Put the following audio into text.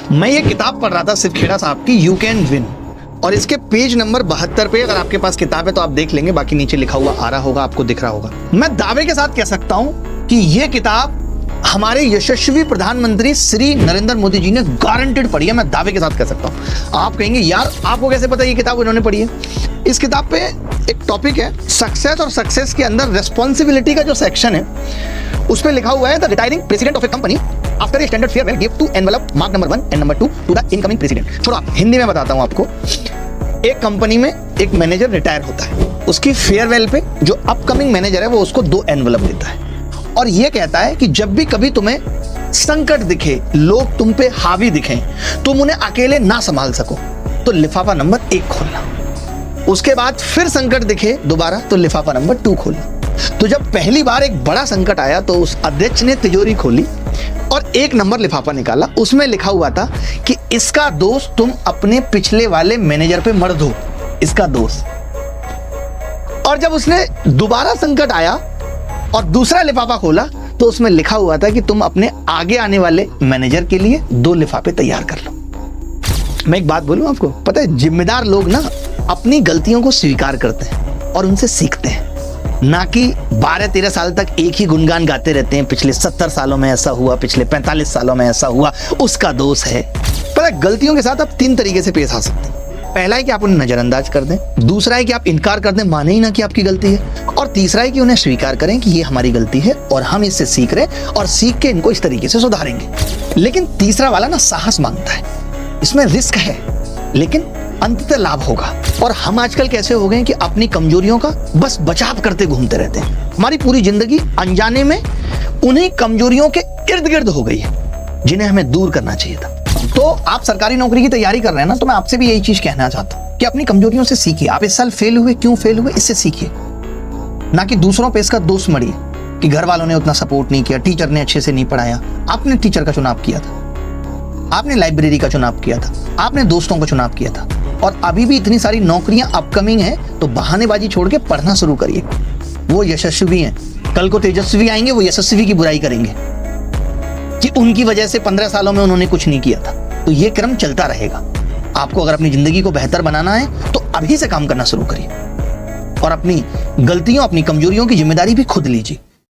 मैं ये किताब पढ़ रहा था सिर्फ खेड़ा साहब की, यू कैन विन, और इसके पेज नंबर 72 पे, अगर आपके पास किताब है तो आप देख लेंगे, बाकी नीचे लिखा हुआ आ रहा होगा, आपको दिख रहा होगा। मैं दावे के साथ कह सकता हूं कि ये किताब हमारे यशस्वी प्रधानमंत्री श्री नरेंद्र मोदी जी ने गारंटेड पढ़ी है। मैं दावे के साथ कह सकता हूं। आप कहेंगे यार आपको कैसे पता ये किताब उन्होंने पढ़ी है? इस किताब पे एक टॉपिक है सक्सेस, और सक्सेस के अंदर रेस्पॉन्सिबिलिटी का जो सेक्शन है उस पे लिखा हुआ है the retiring president of a company after a standard farewell give to envelope mark number 1 and number 2 to the incoming president. छोड़ो, आप हिंदी में बताता हूं आपको। एक कंपनी में एक मैनेजर रिटायर होता है, उसकी फेयरवेल पे जो अपकमिंग मैनेजर है वो उसको 2 एनवेलप देता है और ये कहता है कि जब भी कभी तुम्हें संकट दिखे, लोग तुम पे हावी दिखें, तुम उन्हें अकेले ना संभाल सको तो लिफाफा नंबर 1 खोलना। उसके बाद फिर संकट दिखे दोबारा तो लिफाफा नंबर 2 खोलना। तो जब पहली बार एक बड़ा संकट आया तो उस अध्यक्ष ने तिजोरी खोली और 1 नंबर लिफाफा निकाला। उसमें लिखा हुआ था कि इसका दोष तुम अपने पिछले वाले मैनेजर पे मत दो, इसका दोष। और जब उसने दोबारा संकट आया और दूसरा लिफाफा खोला तो उसमें लिखा हुआ था कि तुम अपने आगे आने वाले मैनेजर के लिए 2 लिफाफे तैयार कर लो। मैं एक बात बोलूं आपको, पता है जिम्मेदार लोग ना अपनी गलतियों को स्वीकार करते हैं और उनसे सीखते हैं, ना कि 12-13 साल तक एक ही गुणगान गाते रहते हैं, पिछले 70 सालों में ऐसा हुआ, पिछले 45 सालों में ऐसा हुआ, उसका दोष है। पता है गलतियों के साथ आप 3 तरीके से पेश आ सकते हैं। पहला है कि आप उन्हें नजरअंदाज कर दें, दूसरा है कि आप इनकार कर दें, माने ही ना कि आपकी गलती है, और तीसरा है कि उन्हें स्वीकार करें कि ये हमारी गलती है और हम इससे सीख रहे हैं और सीख के इनको इस तरीके से सुधारेंगे। लेकिन तीसरा वाला ना साहस मांगता है, इसमें रिस्क है लेकिन अंततः लाभ होगा। और हम आजकल कैसे हो गए कि अपनी कमजोरियों का बस बचाव करते घूमते रहते हैं। हमारी पूरी जिंदगी अनजाने में उन्हीं कमजोरियों के इर्द गिर्द हो गई है जिन्हें हमें दूर करना चाहिए था। तो आप सरकारी नौकरी की तैयारी कर रहे हैं ना, तो मैं आपसे भी यही चीज कहना चाहता हूँ कि अपनी कमजोरियों से सीखिए। आप इस साल फेल हुए, क्यों फेल हुए, इससे सीखिए, ना कि दूसरों पे इसका दोष मढ़िए कि घर वालों ने उतना सपोर्ट नहीं किया, टीचर ने अच्छे से नहीं पढ़ाया। आपने टीचर का चुनाव किया था, आपने लाइब्रेरी का चुनाव किया था, आपने दोस्तों का चुनाव किया था, और अभी भी इतनी सारी नौकरियां अपकमिंग हैं, तो बहानेबाजी छोड़ के पढ़ना शुरू करिए। वो यशस्वी हैं, कल को तेजस्वी आएंगे, वो यशस्वी की बुराई करेंगे कि उनकी वजह से 15 सालों में उन्होंने कुछ नहीं किया था। तो ये क्रम चलता रहेगा। आपको अगर अपनी जिंदगी को बेहतर बनाना है तो अभी से काम करना शुरू करिए और अपनी गलतियों, अपनी कमजोरियों की जिम्मेदारी भी खुद लीजिए।